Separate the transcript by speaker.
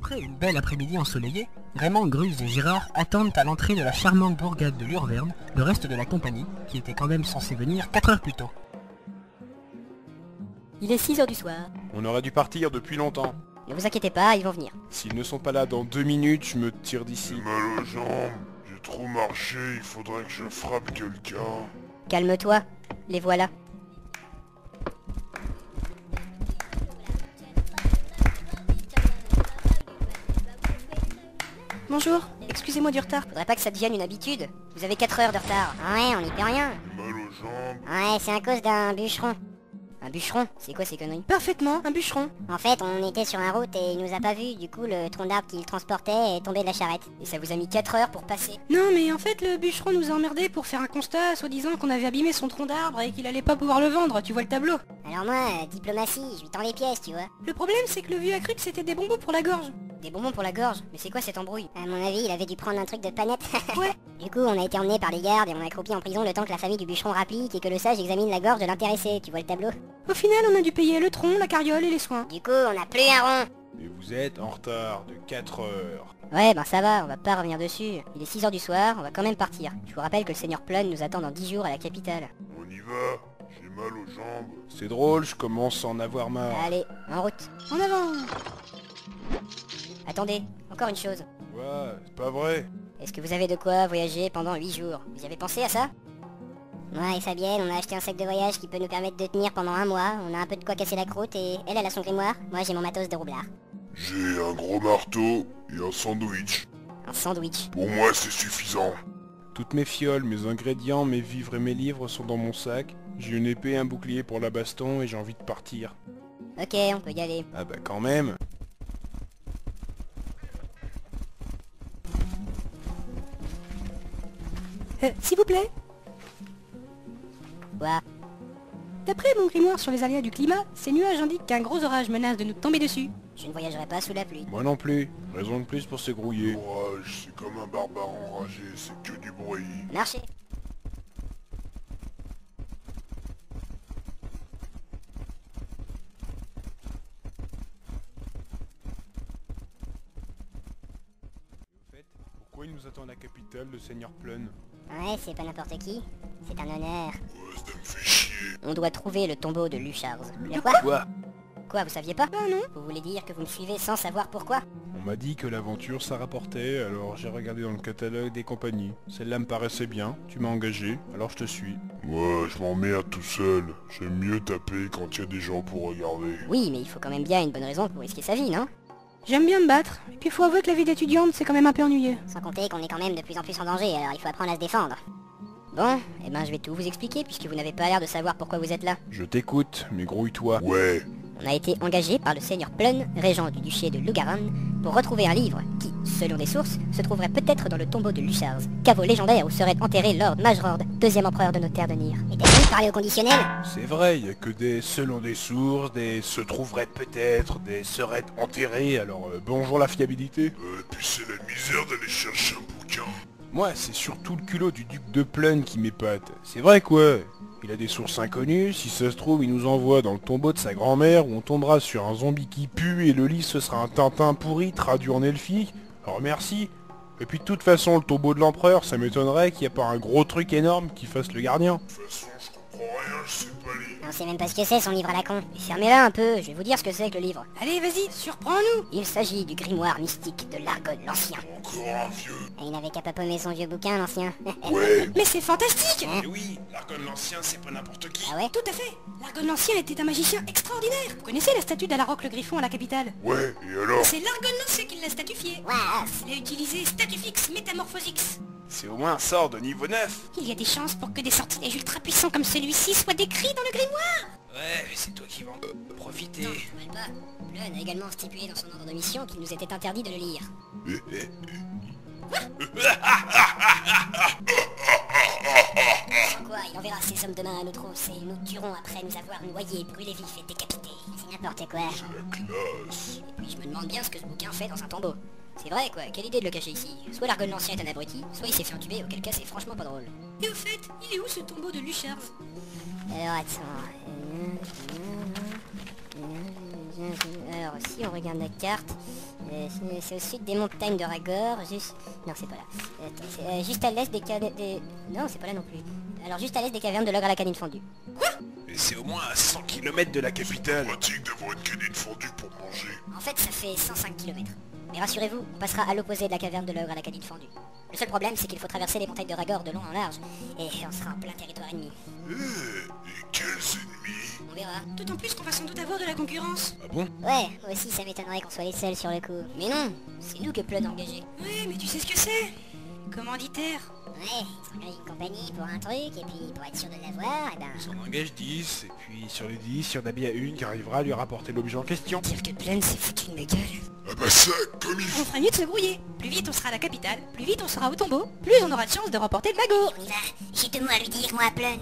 Speaker 1: Après une belle après-midi ensoleillée, Raymond, Gruz et Gérard attendent à l'entrée de la charmante bourgade de Lurverne le reste de la compagnie, qui était quand même censé venir 4 heures plus tôt.
Speaker 2: Il est 6 heures du soir.
Speaker 3: On aurait dû partir depuis longtemps.
Speaker 2: Ne vous inquiétez pas, ils vont venir.
Speaker 3: S'ils ne sont pas là dans 2 minutes, je me tire d'ici.
Speaker 4: J'ai mal aux jambes, j'ai trop marché, il faudrait que je frappe quelqu'un.
Speaker 2: Calme-toi, les voilà. Bonjour, excusez-moi du retard. Faudrait pas que ça devienne une habitude. Vous avez 4 heures de retard.
Speaker 5: Ouais, on n'y peut rien.
Speaker 4: J'ai mal aux jambes.
Speaker 5: Ouais, c'est à cause d'un bûcheron.
Speaker 2: Un bûcheron, c'est quoi ces conneries?
Speaker 6: Parfaitement, un bûcheron.
Speaker 5: En fait, on était sur la route et il nous a pas vus, du coup le tronc d'arbre qu'il transportait est tombé de la charrette.
Speaker 2: Et ça vous a mis 4 heures pour passer.
Speaker 6: Non mais en fait le bûcheron nous a emmerdés pour faire un constat, soi-disant qu'on avait abîmé son tronc d'arbre et qu'il allait pas pouvoir le vendre, tu vois le tableau.
Speaker 5: Alors moi, diplomatie, je lui tends les pièces, tu vois.
Speaker 6: Le problème c'est que le vieux a cru que c'était des bonbons pour la gorge.
Speaker 2: Des bonbons pour la gorge, mais c'est quoi cette embrouille?
Speaker 5: À mon avis, il avait dû prendre un truc de panette.
Speaker 6: Ouais.
Speaker 5: Du coup, on a été emmenés par les gardes et on a croupi en prison le temps que la famille du bûcheron rapplique et que le sage examine la gorge de l'intéressé, tu vois le tableau.
Speaker 6: Au final on a dû payer le tronc, la carriole et les soins.
Speaker 5: Du coup, on a plus un rond.
Speaker 3: Et vous êtes en retard de 4 heures.
Speaker 2: Ouais, ben ça va, on va pas revenir dessus. Il est 6 heures du soir, on va quand même partir. Je vous rappelle que le seigneur Plun nous attend dans 10 jours à la capitale.
Speaker 4: On y va, j'ai mal aux jambes.
Speaker 3: C'est drôle, je commence à en avoir marre.
Speaker 2: Allez, en route.
Speaker 6: En avant.
Speaker 2: Attendez, encore une chose.
Speaker 3: Ouais, c'est pas vrai.
Speaker 2: Est-ce que vous avez de quoi voyager pendant 8 jours? Vous y avez pensé à ça?
Speaker 5: Moi et Fabienne, on a acheté un sac de voyage qui peut nous permettre de tenir pendant un mois. On a un peu de quoi casser la croûte et elle a son grimoire. Moi j'ai mon matos de roublard.
Speaker 4: J'ai un gros marteau et un sandwich.
Speaker 2: Un sandwich.
Speaker 4: Pour moi, c'est suffisant.
Speaker 3: Toutes mes fioles, mes ingrédients, mes vivres et mes livres sont dans mon sac. J'ai une épée et un bouclier pour la baston et j'ai envie de partir.
Speaker 2: Ok, on peut y aller.
Speaker 3: Ah bah quand même.
Speaker 6: S'il vous plaît.
Speaker 2: Quoi?
Speaker 6: D'après mon grimoire sur les aléas du climat, ces nuages indiquent qu'un gros orage menace de nous tomber dessus.
Speaker 2: Je ne voyagerai pas sous la pluie.
Speaker 3: Moi non plus. Raison de plus pour se grouiller.
Speaker 4: Courage, c'est comme un barbare enragé, c'est que du bruit.
Speaker 2: Marchez.
Speaker 3: En fait, pourquoi il nous attend à la capitale, le seigneur Plun?
Speaker 5: Ouais, c'est pas n'importe qui. C'est un honneur.
Speaker 4: Ouais, ça me fait chier.
Speaker 2: On doit trouver le tombeau de Lucharz.
Speaker 5: De quoi?
Speaker 3: Quoi?
Speaker 2: Quoi, vous saviez pas?
Speaker 6: Ah non.
Speaker 2: Vous voulez dire que vous me suivez sans savoir pourquoi?
Speaker 3: On m'a dit que l'aventure ça rapportait, alors j'ai regardé dans le catalogue des compagnies. Celle-là me paraissait bien, tu m'as engagé, alors je te suis.
Speaker 4: Moi, je m'emmerde tout seul. J'aime mieux taper quand il y a des gens pour regarder.
Speaker 2: Oui, mais il faut quand même bien une bonne raison pour risquer sa vie, non?
Speaker 6: J'aime bien me battre. Et puis faut avouer que la vie d'étudiante c'est quand même un peu ennuyeux.
Speaker 5: Sans compter qu'on est quand même de plus en plus en danger, alors il faut apprendre à se défendre.
Speaker 2: Bon, eh ben je vais tout vous expliquer puisque vous n'avez pas l'air de savoir pourquoi vous êtes là.
Speaker 3: Je t'écoute, mais grouille-toi.
Speaker 4: Ouais,
Speaker 2: On a été engagé par le seigneur Plun, régent du duché de Lugaran, pour retrouver un livre qui, selon des sources, se trouverait peut-être dans le tombeau de Lucharz, caveau légendaire où serait enterré Lord Majrord, deuxième empereur de nos terres de Nyr.
Speaker 5: Et t'as voulu parler au conditionnel?
Speaker 3: C'est vrai, y a que des selon des sources, des se trouveraient peut-être, des seraient enterrés, alors bonjour la fiabilité.
Speaker 4: puis c'est la misère d'aller chercher un bouquin.
Speaker 3: Moi, c'est surtout le culot du duc de Plun qui m'épate. C'est vrai quoi. Il a des sources inconnues, si ça se trouve il nous envoie dans le tombeau de sa grand-mère où on tombera sur un zombie qui pue et le lit ce sera un Tintin pourri traduit en elfique. Alors merci. Et puis de toute façon le tombeau de l'empereur, ça m'étonnerait qu'il n'y ait pas un gros truc énorme qui fasse le gardien.
Speaker 4: De toute façon, je comprends rien, je sais pas lire.
Speaker 5: On sait même pas ce que c'est son livre à la con.
Speaker 2: Et fermez-la un peu, je vais vous dire ce que c'est que le livre.
Speaker 6: Allez vas-y, surprends-nous.
Speaker 2: Il s'agit du grimoire mystique de Largon l'Ancien.
Speaker 4: Encore un vieux.
Speaker 5: Et il n'avait qu'à papomer son vieux bouquin, l'ancien.
Speaker 4: Ouais,
Speaker 6: Mais c'est fantastique.
Speaker 3: Et oui, l'Argonne l'Ancien c'est pas n'importe qui.
Speaker 5: Ah ouais?
Speaker 6: Tout à fait. Largon l'Ancien était un magicien extraordinaire. Vous connaissez la statue d'Alaroc le Griffon à la capitale?
Speaker 4: ouais, et alors?
Speaker 6: C'est Largon l'Ancien qui l'a statifié.
Speaker 5: Waouh!
Speaker 6: Il a utilisé Statufix Métamorphosix.
Speaker 3: C'est au moins un sort de niveau 9.
Speaker 6: Il y a des chances pour que des sortilèges ultra puissants comme celui-ci soient décrits dans le grimoire.
Speaker 3: Ouais, mais c'est toi qui vas en profiter.
Speaker 2: Non, je ne pas. Plun a également stipulé dans son ordre de mission qu'il nous était interdit de le lire. Sans quoi, il enverra ses hommes demain à nos trousses et nous tuerons après nous avoir noyés, brûlés vifs et décapités.
Speaker 5: C'est n'importe quoi.
Speaker 4: La classe.
Speaker 2: Et puis je me demande bien ce que ce bouquin fait dans un tombeau. C'est vrai quoi, quelle idée de le cacher ici. Soit Largon l'Ancien est un abruti, soit il s'est fait entuber, auquel cas c'est franchement pas drôle.
Speaker 6: Et au fait, il est où ce tombeau de Lucharz?
Speaker 5: Alors attends. Alors, si on regarde la carte, c'est au sud des montagnes de Ragor, juste... Non, c'est pas là. Attends, c'est juste à l'est des... Non, c'est pas là non plus. Alors, juste à l'est des cavernes de l'ogre à la canine fendue.
Speaker 3: Et c'est au moins à 100 km de la capitale.
Speaker 4: Pratique d'avoir une canine fendue pour manger.
Speaker 5: En fait, ça fait 105 km. Mais rassurez-vous, on passera à l'opposé de la caverne de l'ogre à la canine fendue. Le seul problème, c'est qu'il faut traverser les montagnes de Ragor de long en large, et on sera en plein territoire ennemi.
Speaker 4: Et quels ennemis?
Speaker 5: On verra.
Speaker 6: D'autant plus qu'on va sans doute avoir de la concurrence.
Speaker 3: Ah bon?
Speaker 5: Ouais, moi aussi ça m'étonnerait qu'on soit les seuls sur le coup. Mais non, c'est nous que Plun a engagé.
Speaker 6: Ouais, mais tu sais ce que c'est? Commanditaire.
Speaker 5: Ouais, ils s'engagent une compagnie pour un truc, et puis pour être sûr de l'avoir, et ben...
Speaker 3: On en engage 10, et puis sur les 10, il y en a bien une qui arrivera à lui rapporter l'objet en question.
Speaker 6: Dire que Plun s'est foutu de ma gueule.
Speaker 4: Ah bah ça, comme il
Speaker 6: On
Speaker 4: faut.
Speaker 6: fera mieux de se grouiller. Plus vite on sera à la capitale, plus vite on sera au tombeau, plus on aura de chance de remporter le magot.
Speaker 5: On y va, j'ai deux mots à lui dire, moi à Plun.